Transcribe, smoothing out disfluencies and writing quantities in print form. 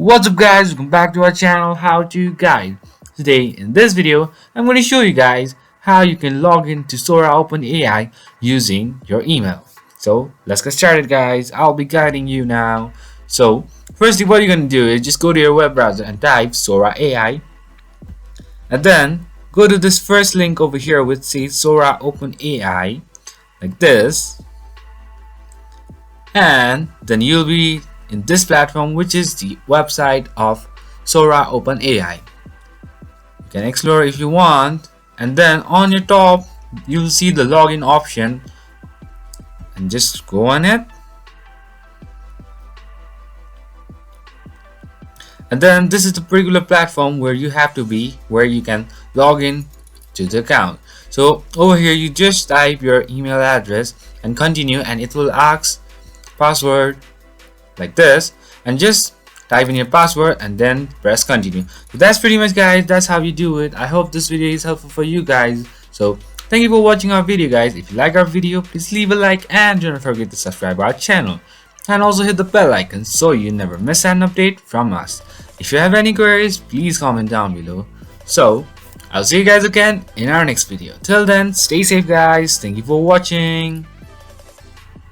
What's up guys, welcome back to our channel How To Guide. Today in this video I'm going to show you guys how you can log into SORA OpenAI using your email. So let's get started guys. I'll be guiding you now. So firstly, what you're going to do is just go to your web browser and type SORA AI, and then go to this first link over here which says SORA OpenAI like this, and then you'll be in this platform, which is the website of SORA OpenAI. You can explore if you want, and then on your top you'll see the login option, and just go on it, and then this is the particular platform where you have to be, where you can log in to the account. So over here you just type your email address and continue, and it will ask password like this, and just type in your password and then press continue. So that's pretty much guys, that's how you do it. I hope this video is helpful for you guys. So thank you for watching our video guys. If you like our video, please leave a like and don't forget to subscribe our channel, and also hit the bell icon so you never miss an update from us. If you have any queries, please comment down below. So I'll see you guys again in our next video. Till then, stay safe guys. Thank you for watching.